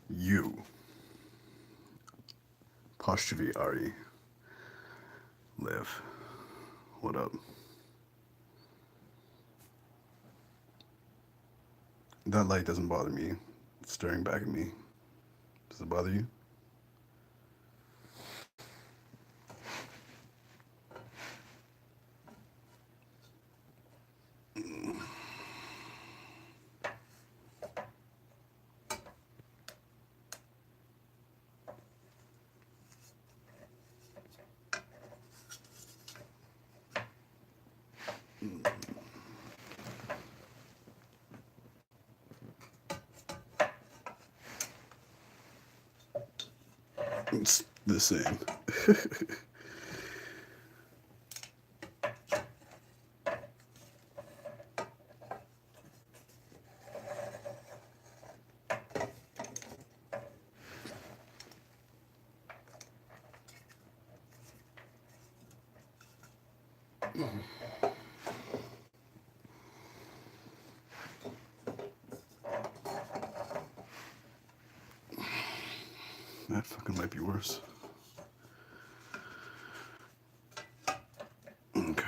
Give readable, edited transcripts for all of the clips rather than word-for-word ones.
You, apostrophe Ari, live. What up? That light doesn't bother me. It's staring back at me. Does it bother you? It's the same. That fucking might be worse. Okay.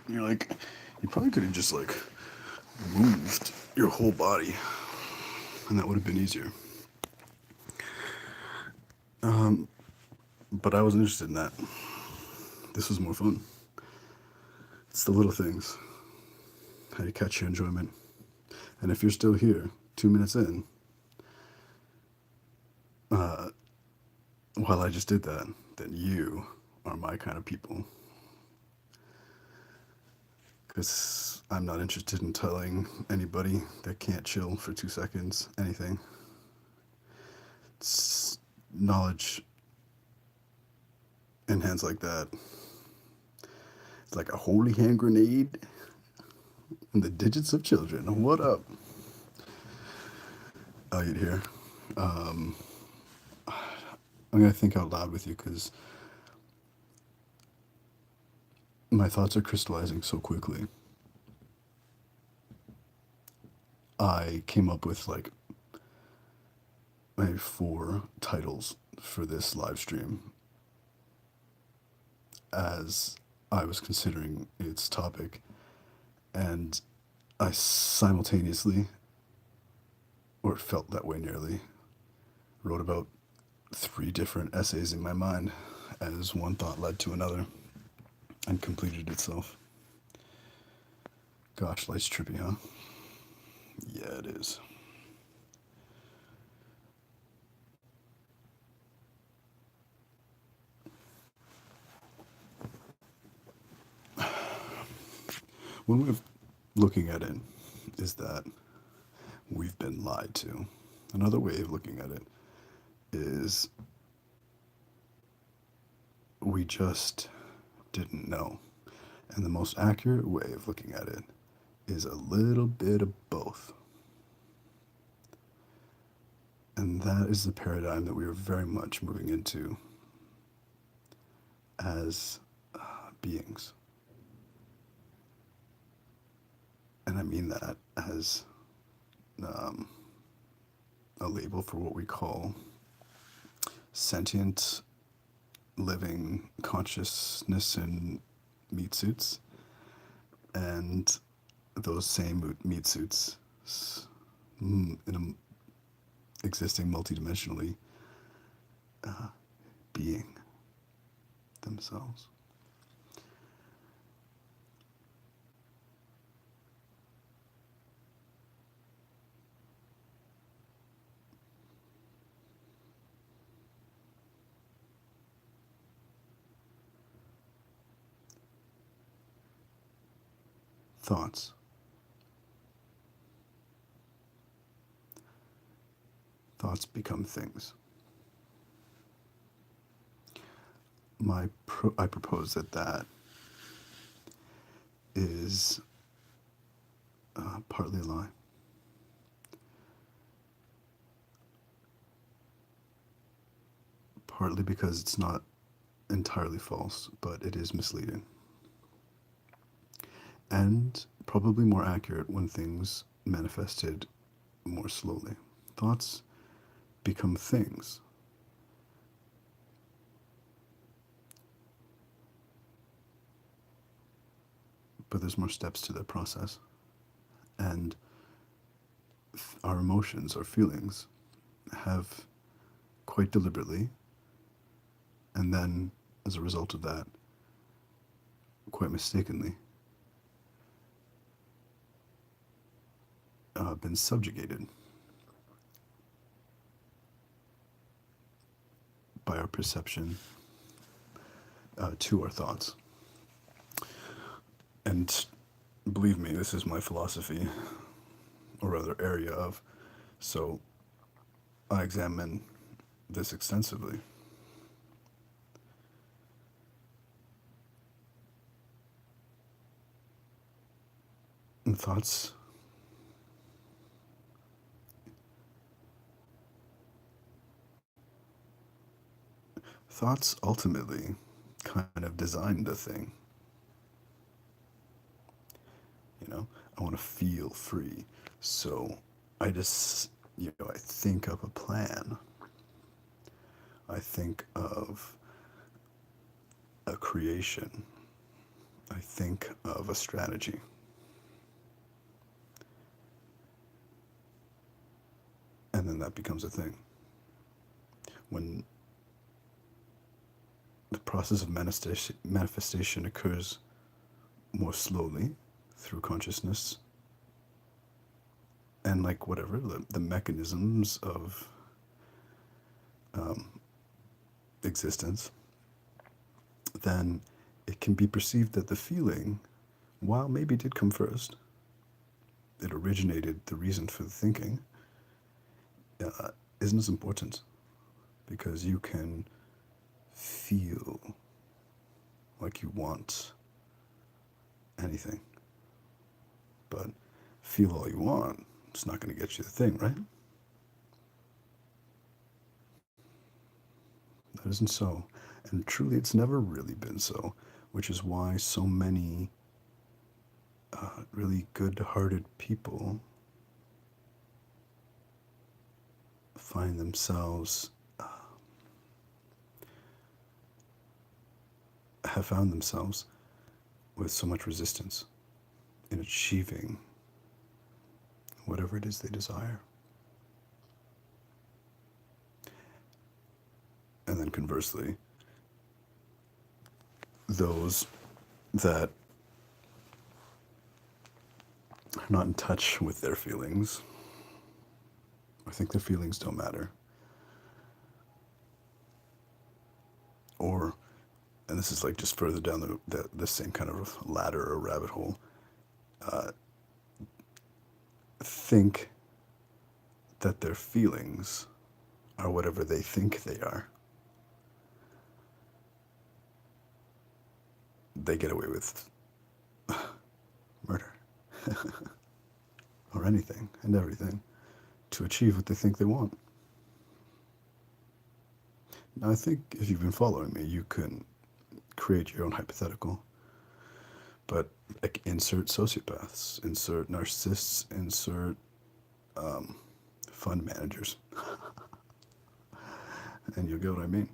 You're like, you probably could have just like moved your whole body, and that would have been easier. But I wasn't interested in that. This was more fun. It's the little things, how you catch your enjoyment. And if you're still here, 2 minutes in, while I just did that, then you are my kind of people. Because I'm not interested in telling anybody that can't chill for 2 seconds anything. It's knowledge in hands like that. It's like a holy hand grenade in the digits of children. What up? Elliot here. Um, I'm going to think out loud with you because my thoughts are crystallizing so quickly. I came up with like maybe four titles for this live stream as I was considering its topic, and I simultaneously, or it felt that way nearly, wrote about three different essays in my mind as one thought led to another and completed itself. Gosh, life's trippy, huh? Yeah, it is. One way of looking at it is that we've been lied to. Another way of looking at it is we just didn't know. And the most accurate way of looking at it is a little bit of both. And that is the paradigm that we are very much moving into as beings. And I mean that as um, a label for what we call sentient living consciousness in meat suits. And those same meat suits in existing multidimensionally being themselves. Thoughts. Thoughts become things. I propose that that is partly a lie. partly because it's not entirely false, but it is misleading. And probably more accurate when things manifested more slowly. Thoughts become things, but there's more steps to that process. And our emotions, our feelings, have quite deliberately, and then as a result of that, quite mistakenly, been subjugated by our perception to our thoughts. And believe me, this is my philosophy, or rather, area of. So I examine this extensively. And thoughts ultimately kind of design the thing. You know, I want to feel free. So I just, I think of a plan. I think of a creation. I think of a strategy. And then that becomes a thing. When the process of manifestation occurs more slowly through consciousness, and like whatever the mechanisms of existence, then it can be perceived that the feeling, while maybe did come first, it originated the reason for the thinking, uh, isn't as important because you can feel like you want anything, but feel all you want, it's not going to get you the thing, right? That isn't so. And truly, it's never really been so, which is why so many really good hearted people find themselves, have found themselves with so much resistance in achieving whatever it is they desire. And then conversely, those that are not in touch with their feelings or think their feelings don't matter, or, and this is like just further down the same kind of ladder or rabbit hole, uh, think that their feelings are whatever they think they are, they get away with murder or anything and everything to achieve what they think they want. Now, I think if you've been following me, you can create your own hypothetical. But like, insert sociopaths, insert narcissists, insert um, fund managers, and you'll get what I mean.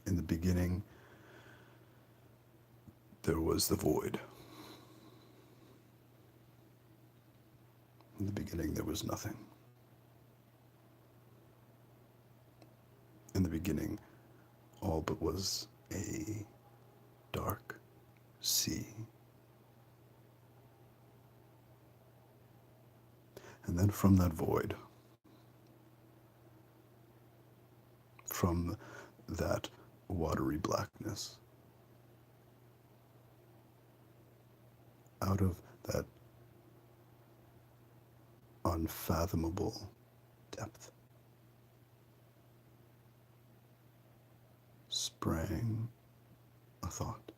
In the beginning, there was the void. In the beginning, there was nothing. In the beginning, all but was a dark sea. And then from that void, from that watery blackness, out of that unfathomable depth, sprang a thought.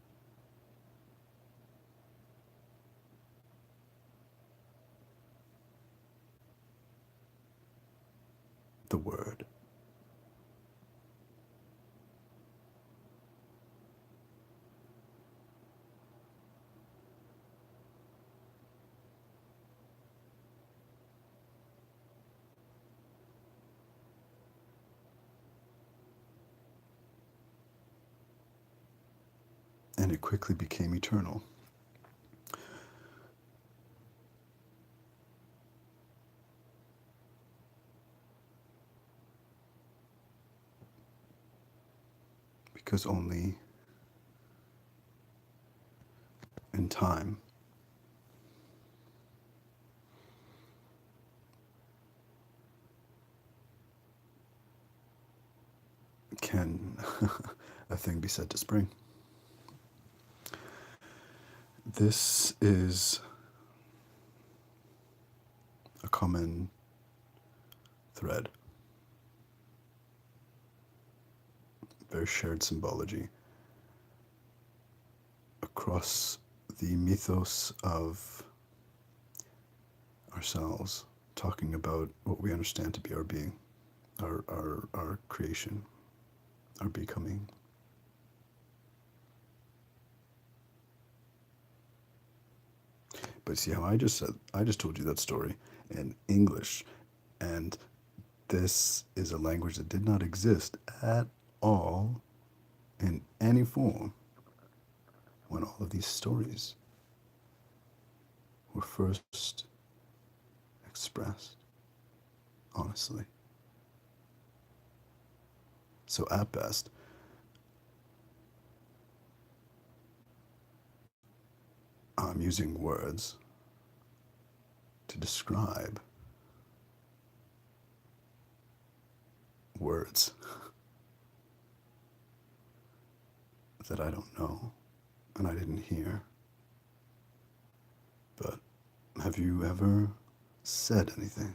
and it quickly became eternal. Because only in time can a thing be said to spring. This is a common thread, very shared symbology across the mythos of ourselves, talking about what we understand to be our being, our creation, our becoming. But see how I just told you that story in English, and this is a language that did not exist at all in any form when all of these stories were first expressed, honestly. So at best, I'm using words to describe words that I don't know and I didn't hear. But have you ever said anything?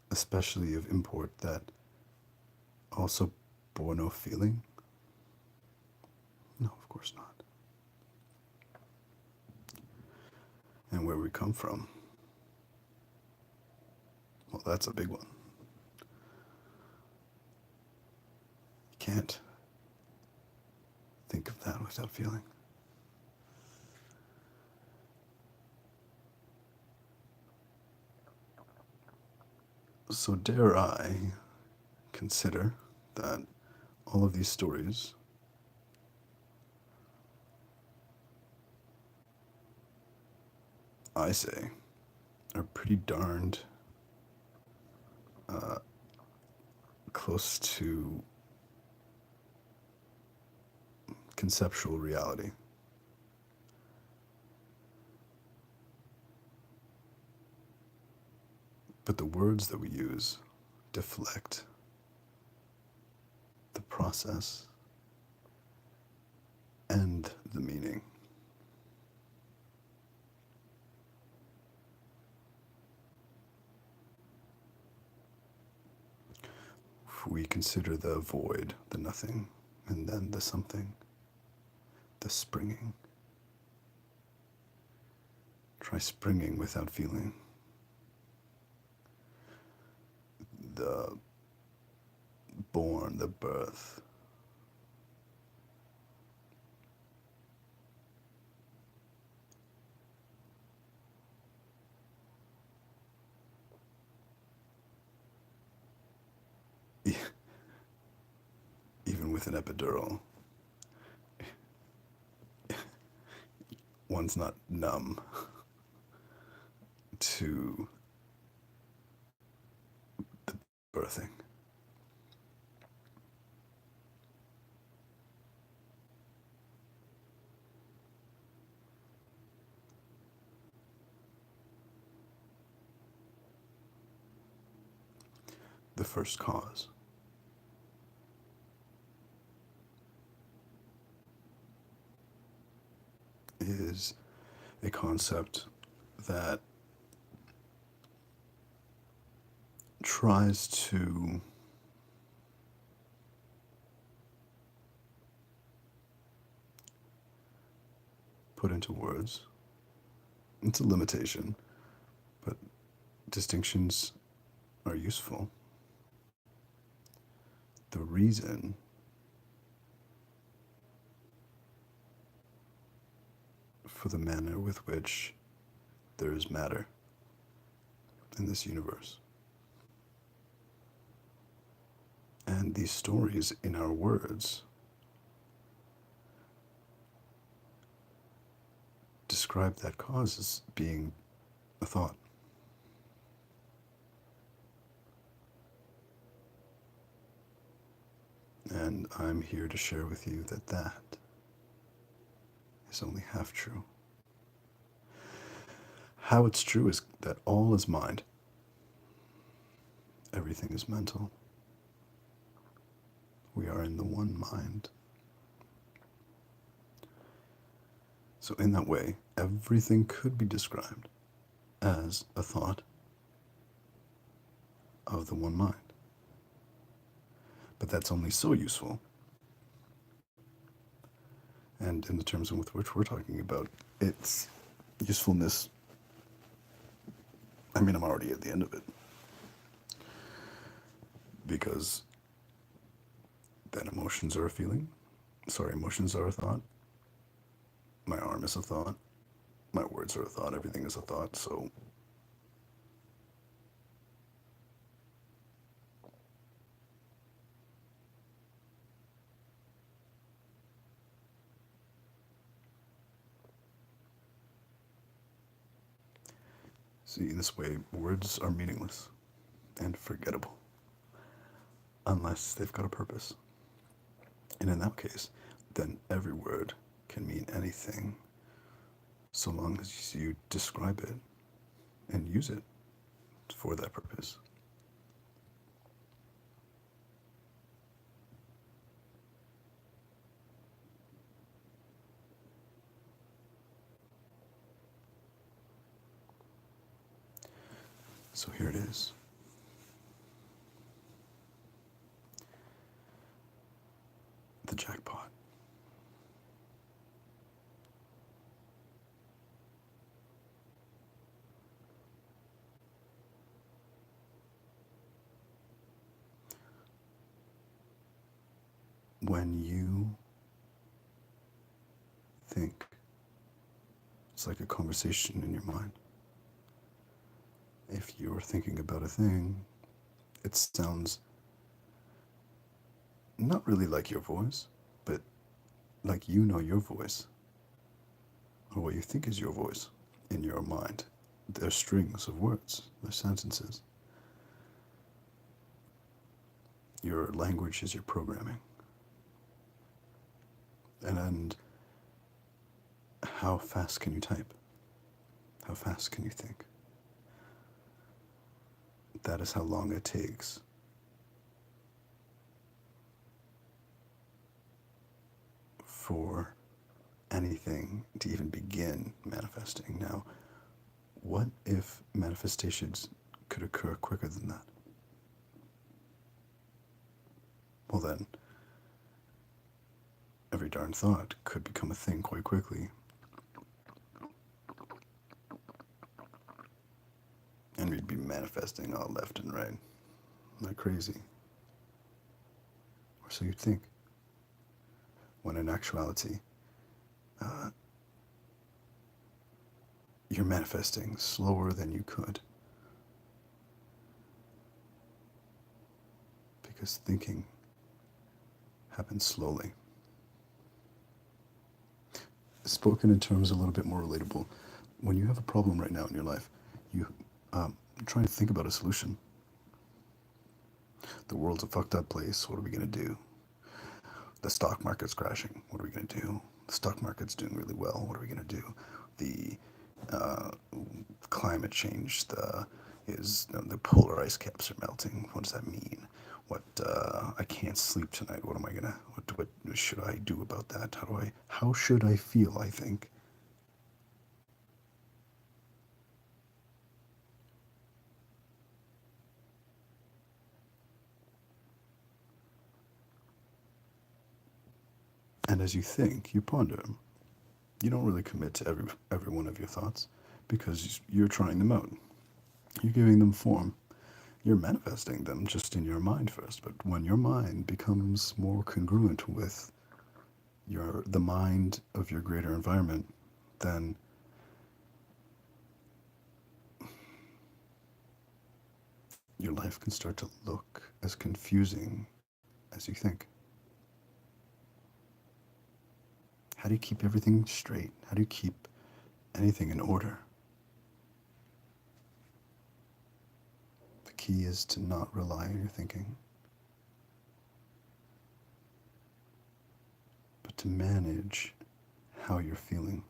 Especially of import that also bore no feeling? No, of course not. And where we come from, well, that's a big one. You can't think of that without feeling. So, dare I consider that all of these stories I say are pretty darned uh, close to conceptual reality. But the words that we use deflect the process and the meaning. If we consider the void, the nothing, and then the something, the springing. Try springing without feeling. The born, the birth. Even with an epidural, one's not numb to the birthing. The first cause. Is a concept that tries to put into words. It's a limitation, but distinctions are useful. The reason for the manner with which there is matter in this universe. And these stories in our words describe that cause as being a thought. And I'm here to share with you that that is only half true. How it's true is that all is mind, everything is mental. We are in the one mind. So, in that way, everything could be described as a thought of the one mind. But that's only so useful. And in the terms with which we're talking about, its usefulness, I mean, I'm already at the end of it. Because then emotions are a feeling. Sorry, emotions are a thought. My arm is a thought. My words are a thought. Everything is a thought. See, in this way, words are meaningless and forgettable unless they've got a purpose. And in that case, then every word can mean anything so long as you describe it and use it for that purpose. So here it is. The jackpot. When you think, it's like a conversation in your mind. If you're thinking about a thing, it sounds not really like your voice, but like you know your voice, or what you think is your voice in your mind. They're strings of words, they're sentences. Your language is your programming. And how fast can you type? How fast can you think? That is how long it takes for anything to even begin manifesting. Now, what if manifestations could occur quicker than that? Well, then, every darn thought could become a thing quite quickly. And we'd be manifesting all left and right, like crazy. Or so you'd think. When in actuality, uh, you're manifesting slower than you could. Because thinking happens slowly. Spoken in terms a little bit more relatable, when you have a problem right now in your life, you try and think about a solution. The world's a fucked up place. What are we going to do? The stock market's crashing. What are we going to do? The stock market's doing really well. What are we going to do? The climate change, the polar ice caps are melting. What does that mean? What I can't sleep tonight. What am I gonna? What should I do about that? How should I feel? I think. And as you think, you ponder. You don't really commit to every one of your thoughts because you're trying them out. You're giving them form. You're manifesting them just in your mind first. But when your mind becomes more congruent with the mind of your greater environment, then your life can start to look as confusing as you think? How do you keep everything straight? How do you keep anything in order? The key is to not rely on your thinking, but to manage how you're feeling.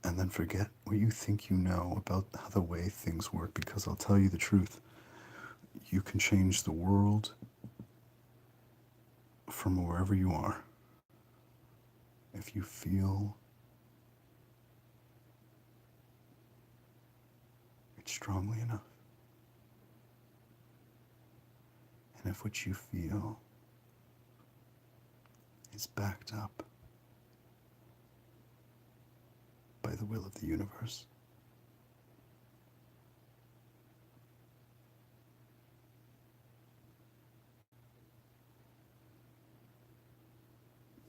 And then forget what you think you know about how the way things work, because I'll tell you the truth. You can change the world from wherever you are if you feel it strongly enough. And if what you feel is backed up by the will of the universe.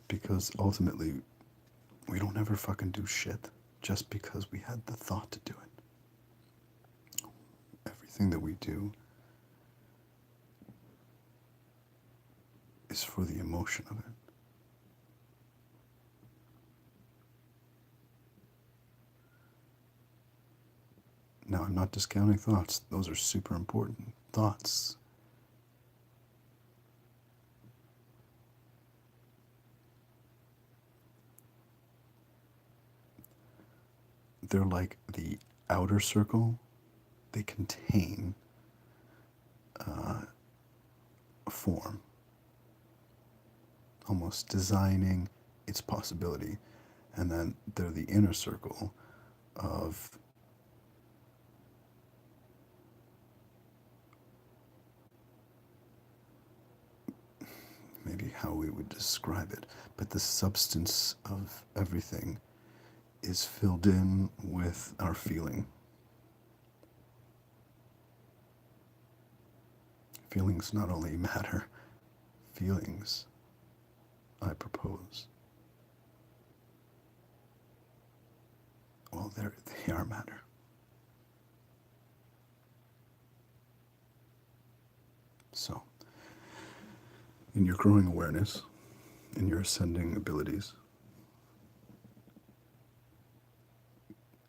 Because ultimately, we don't ever fucking do shit just because we had the thought to do it. Everything that we do is for the emotion of it. Now, I'm not discounting thoughts. Those are super important. Thoughts. They're like the outer circle. They contain a form, almost designing its possibility. And then they're the inner circle of maybe how we would describe it, but the substance of everything is filled in with our feeling. Feelings not only matter, feelings, I propose, well, they are matter. So, in your growing awareness, in your ascending abilities,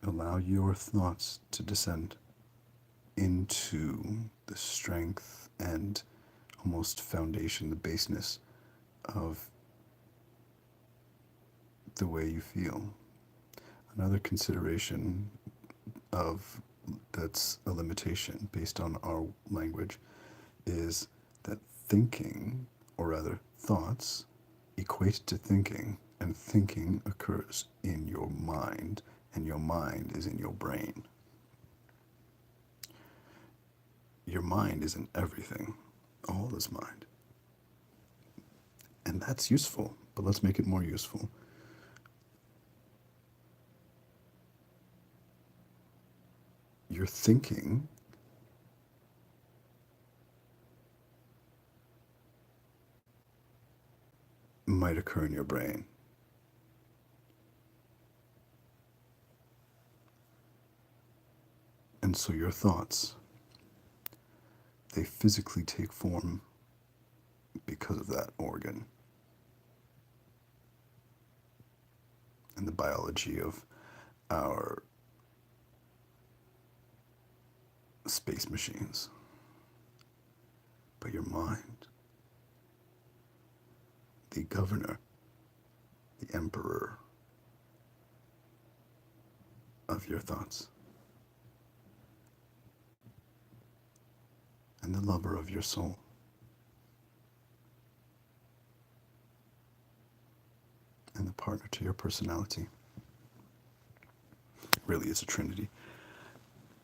allow your thoughts to descend into the strength and almost foundation, the baseness of the way you feel. Another consideration of that's a limitation based on our language is that thinking, or rather thoughts, equate to thinking, and thinking occurs in your mind, and your mind is in your brain. Your mind isn't everything. All is mind. And that's useful, but let's make it more useful. Your thinking might occur in your brain. And so your thoughts, they physically take form because of that organ. And the biology of our space machines. But your mind, the governor, the emperor of your thoughts, and the lover of your soul. And the partner to your personality. Really is a trinity.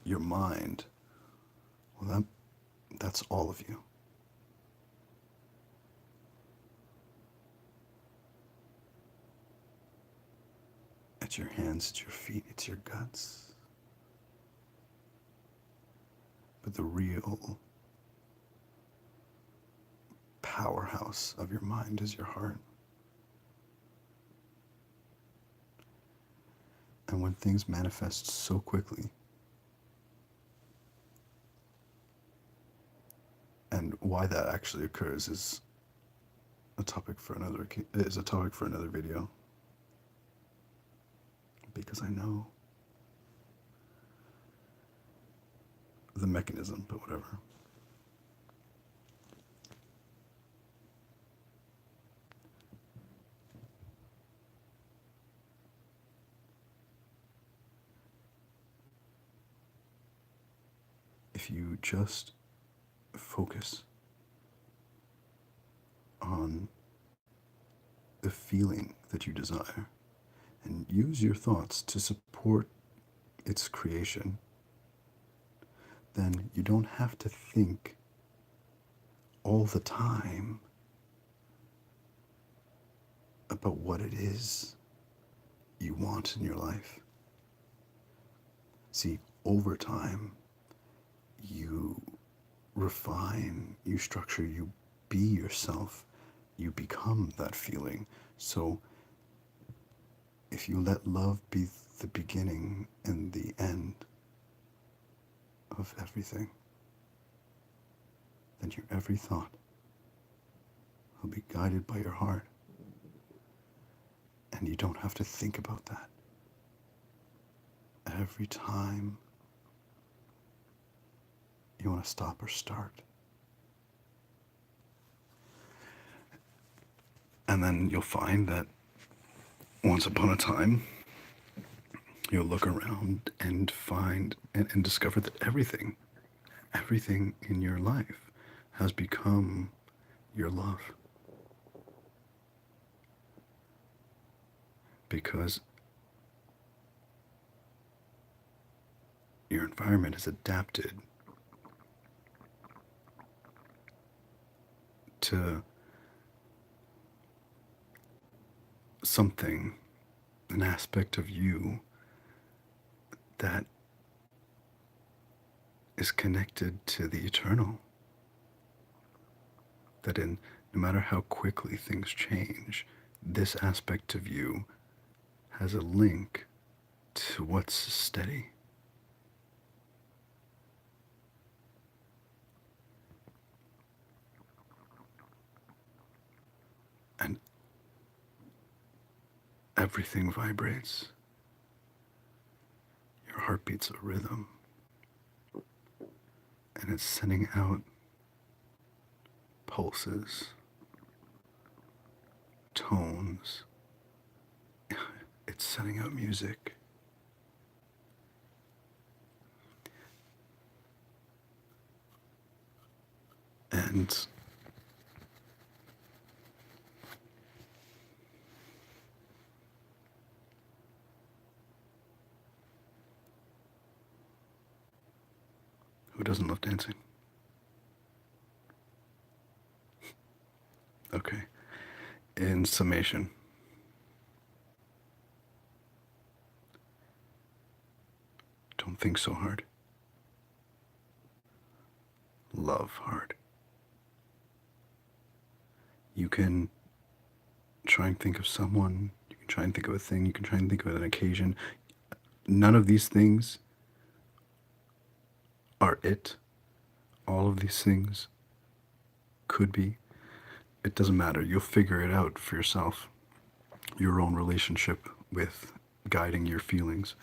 Your mind, well, that's all of you. It's your hands, it's your feet, it's your guts. But the real powerhouse of your mind is your heart. And when things manifest so quickly, and why that actually occurs is a topic for another video, because I know the mechanism, but whatever. If you just focus on the feeling that you desire and use your thoughts to support its creation, then you don't have to think all the time about what it is you want in your life. See, over time, you refine, you structure, you be yourself, you become that feeling. So if you let love be the beginning and the end of everything, then your every thought will be guided by your heart. And you don't have to think about that. Every time you want to stop or start. And then you'll find that once upon a time, you'll look around and find and discover that everything in your life has become your love. Because your environment is adapted to something, an aspect of you that is connected to the eternal. That no matter how quickly things change, this aspect of you has a link to what's steady. And everything vibrates. Your heartbeat's a rhythm. And it's sending out pulses, tones. It's sending out music. And who doesn't love dancing? Okay. In summation, don't think so hard. Love hard. You can try and think of someone, you can try and think of a thing, you can try and think of an occasion. None of these things are it. All of these things could be. It doesn't matter. You'll figure it out for yourself. Your own relationship with guiding your feelings.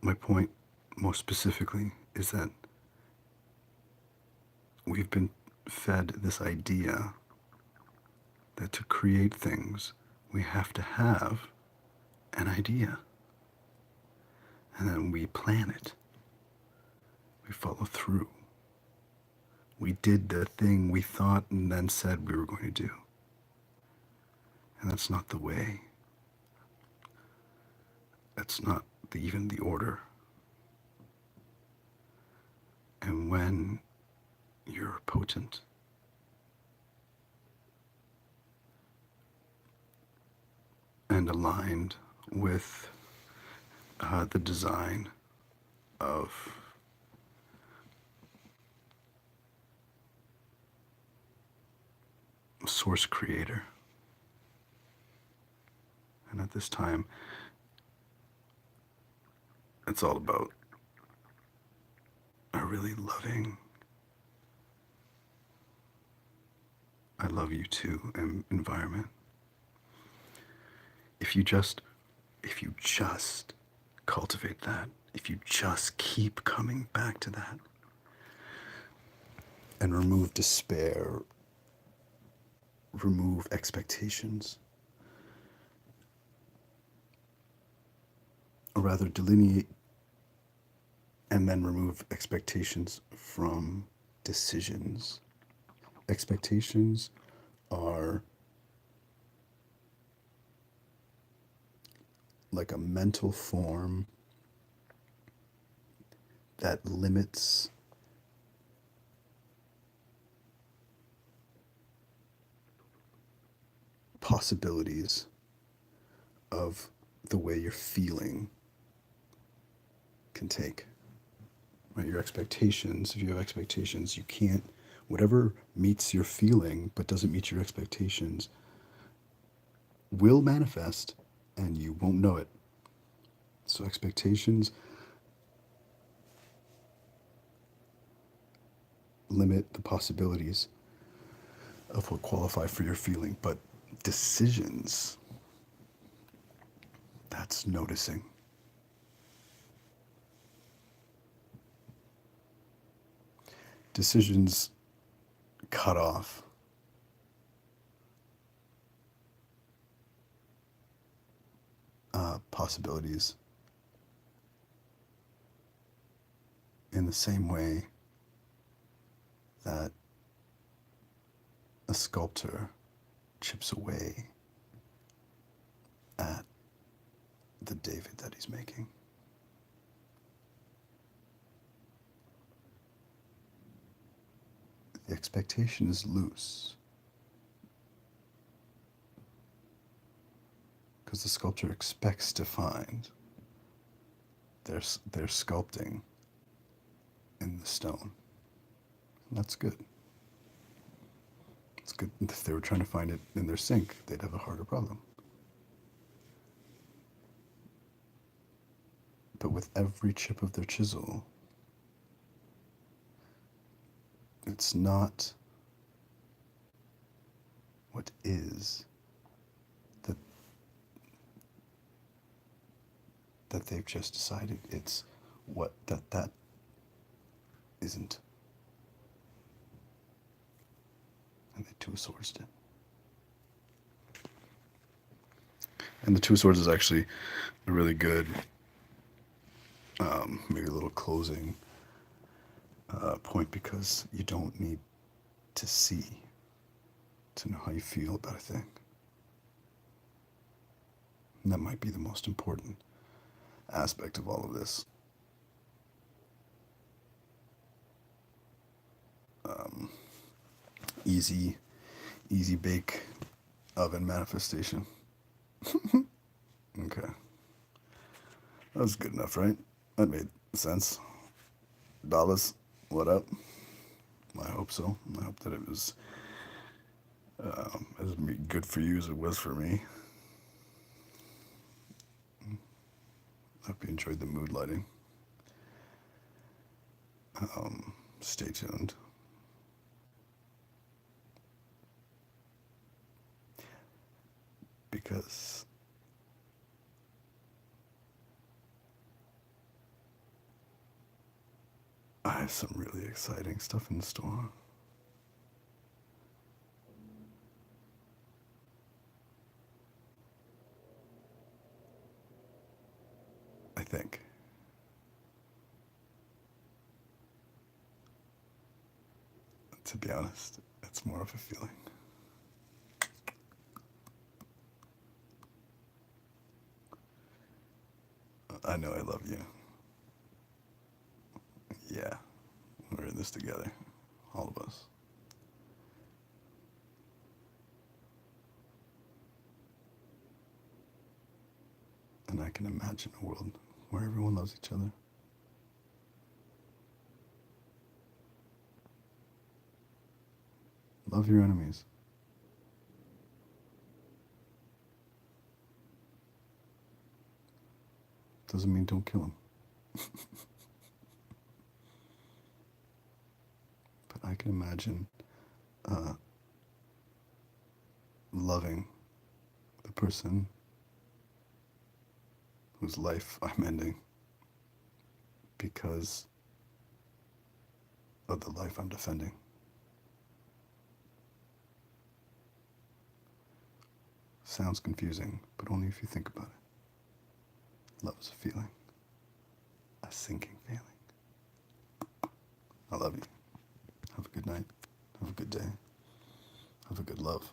My point, most specifically, is that we've been fed this idea that to create things, we have to have an idea. And then we plan it. We follow through. We did the thing we thought and then said we were going to do. And that's not the way. That's not even the order. And when you're potent, and aligned with the design of source creator. And at this time, it's all about a really loving, I love you too environment. If you just, if you just cultivate that, if you just keep coming back to that and remove despair, remove expectations, or rather delineate and then remove expectations from decisions. Expectations are like a mental form that limits possibilities of the way you're feeling can take. Right? Your expectations, if you have expectations, you can't, whatever meets your feeling but doesn't meet your expectations will manifest and you won't know it. So expectations limit the possibilities of what qualify for your feeling, but decisions, that's noticing. Decisions cut off possibilities in the same way that a sculptor chips away at the David that he's making. The expectation is loose because the sculptor expects to find their sculpting in the stone. And that's good. It's good. If they were trying to find it in their sink, they'd have a harder problem. But with every chip of their chisel, it's not what is that they've just decided. It's what that isn't. And the Two of Swords did. And the Two of Swords is actually a really good, maybe a little closing point, because you don't need to see to know how you feel about a thing. And that might be the most important aspect of all of this. Easy bake oven manifestation. Okay. That was good enough, right? That made sense. Dallas, what up? I hope so. I hope that it was as good for you as it was for me. I hope you enjoyed the mood lighting. Stay tuned. Because I have some really exciting stuff in store. I think. To be honest, it's more of a feeling. I know I love you. Yeah, we're in this together, all of us. And I can imagine a world where everyone loves each other. Love your enemies. doesn't mean don't kill him. But I can imagine uh, loving the person whose life I'm ending because of the life I'm defending. Sounds confusing, but only if you think about it. Love is a feeling, a sinking feeling. I love you. Have a good night. Have a good day. Have a good love.